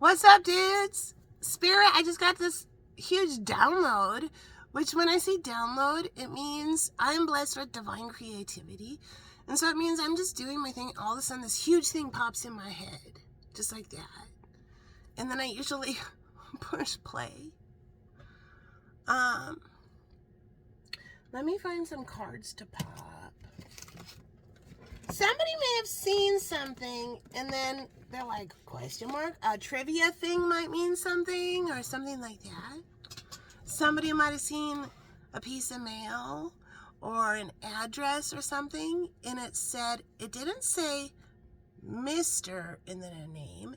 What's up, dudes? Spirit, I just got this huge download, which when I say download, it means I'm blessed with divine creativity. And so it means I'm just doing my thing. All of a sudden, this huge thing pops in my head, just like that. And then I usually push play. Let me find some cards to pop. Somebody may have seen something and then they're like, question mark? A trivia thing might mean something or something like that. Somebody might have seen a piece of mail or an address or something and it didn't say Mr. in the name,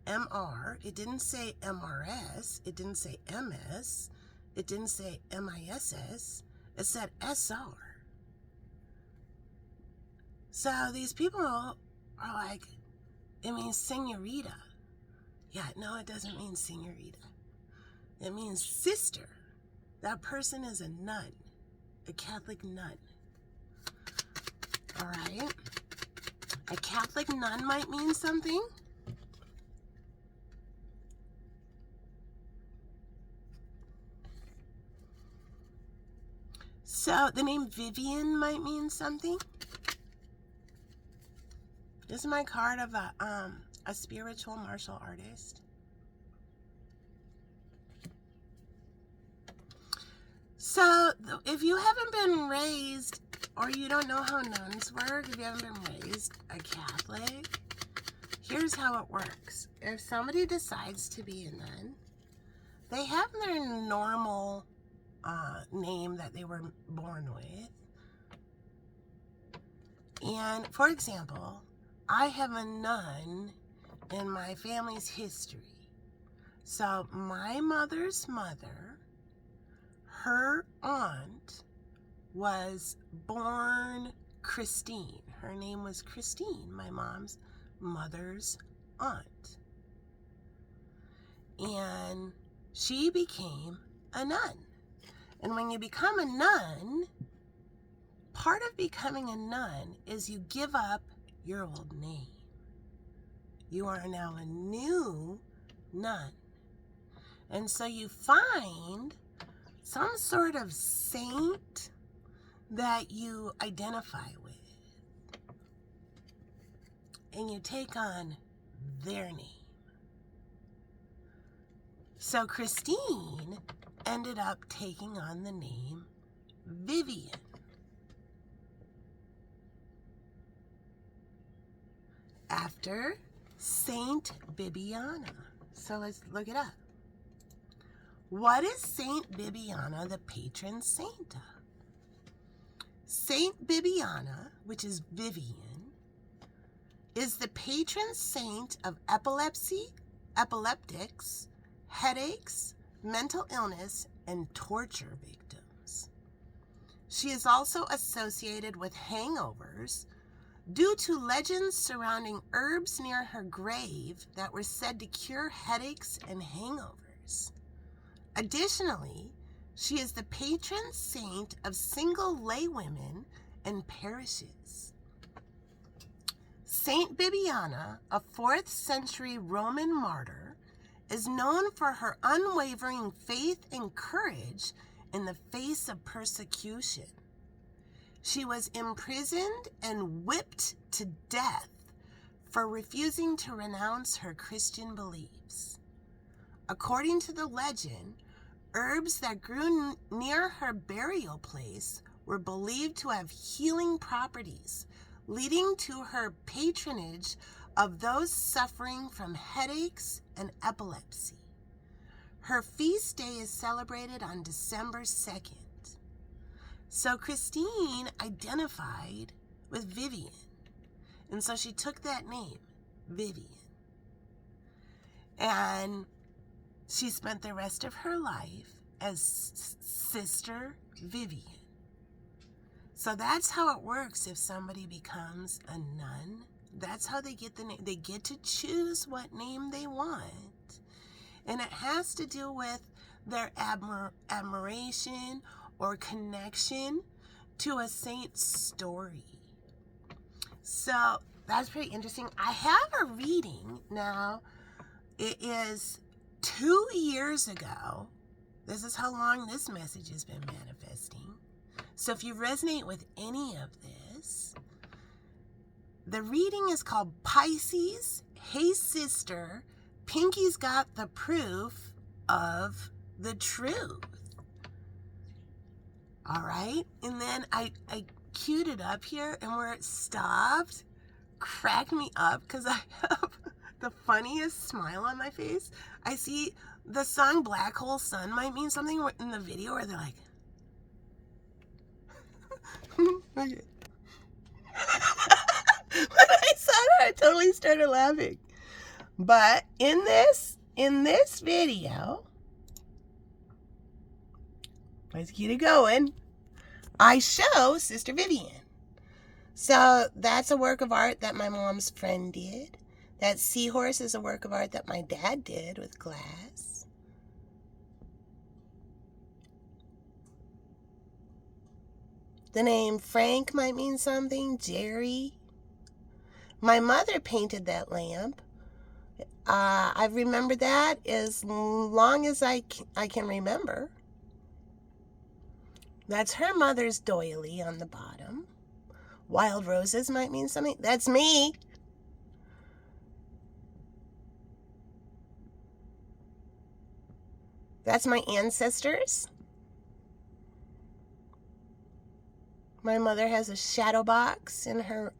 MR. It didn't say MRS. It didn't say MS. It didn't say MISS. It said SR. So these people are like, it means senorita. Yeah, no, it doesn't mean senorita. It means sister. That person is a nun, a Catholic nun. All right? A Catholic nun might mean something. So the name Vivian might mean something. This is my card of a spiritual martial artist. So if you haven't been raised, or you don't know how nuns work, if you haven't been raised a Catholic, here's how it works. If somebody decides to be a nun, they have their normal name that they were born with. And for example, I have a nun in my family's history. So my mother's mother, her aunt was born Christine. Her name was Christine, my mom's mother's aunt. And she became a nun. And when you become a nun, part of becoming a nun is you give up your old name. You are now a new nun. And so you find some sort of saint that you identify with. And you take on their name. So Christine ended up taking on the name Vivian. After Saint Bibiana. So let's look it up. What is Saint Bibiana, the patron saint of? Saint Bibiana, which is Vivian, is the patron saint of epilepsy, epileptics, headaches, mental illness, and torture victims. She is also associated with hangovers due to legends surrounding herbs near her grave that were said to cure headaches and hangovers. Additionally, she is the patron saint of single laywomen and parishes. Saint Bibiana, a 4th century Roman martyr, is known for her unwavering faith and courage in the face of persecution. She was imprisoned and whipped to death for refusing to renounce her Christian beliefs. According to the legend, herbs that grew near her burial place were believed to have healing properties, leading to her patronage of those suffering from headaches and epilepsy. Her feast day is celebrated on December 2nd. So Christine identified with Vivian. And so she took that name, Vivian. And she spent the rest of her life as Sister Vivian. So that's how it works if somebody becomes a nun. That's how they get the name. They get to choose what name they want. And it has to do with their admiration or connection to a saint's story. So that's pretty interesting. I have a reading now It is 2 years ago. This is how long this message has been manifesting. So if you resonate with any of this, the reading is called Pisces. Hey sister, Pinky's got the proof of the truth. All right. And then I queued it up here, and where it stopped cracked me up because I have the funniest smile on my face. I see the song Black Hole Sun might mean something in the video where they're like, okay. When I saw that, I totally started laughing. But in this video, let's keep it going, I show Sister Vivian. So that's a work of art that my mom's friend did. That seahorse is a work of art that my dad did with glass. The name Frank might mean something. Jerry. My mother painted that lamp. I've remembered that as long as I can remember. That's her mother's doily on the bottom. Wild roses might mean something. That's me. That's my ancestors. My mother has a shadow box in her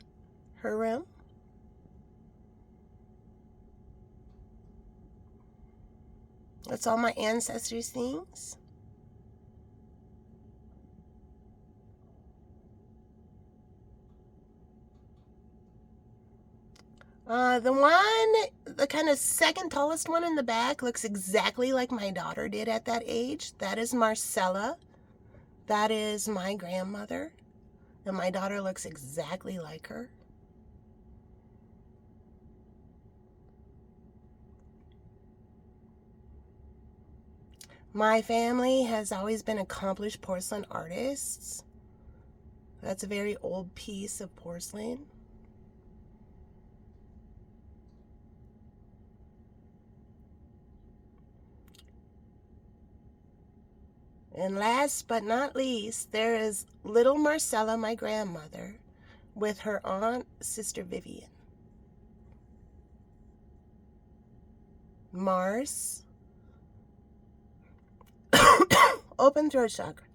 room. That's all my ancestors' things. The kind of second tallest one in the back looks exactly like my daughter did at that age. That is Marcella. That is my grandmother. And my daughter looks exactly like her. My family has always been accomplished porcelain artists. That's a very old piece of porcelain. And last but not least, there is little Marcella, my grandmother, with her aunt, Sister Vivian. Mars. Open throat chakra.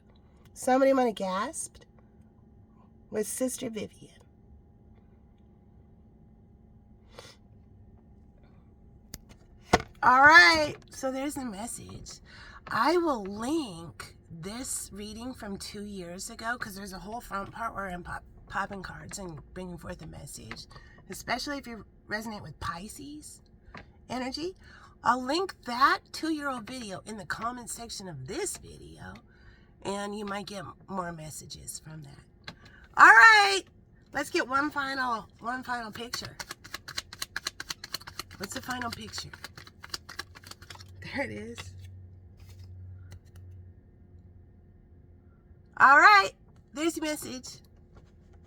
Somebody might have gasped. With Sister Vivian. All right, so there's the message. I will link this reading from 2 years ago because there's a whole front part where I'm popping cards and bringing forth a message, especially if you resonate with Pisces energy. I'll link that 2-year-old video in the comment section of this video, and you might get more messages from that. All right, let's get one final picture. What's the final picture? There it is. All right, there's the message.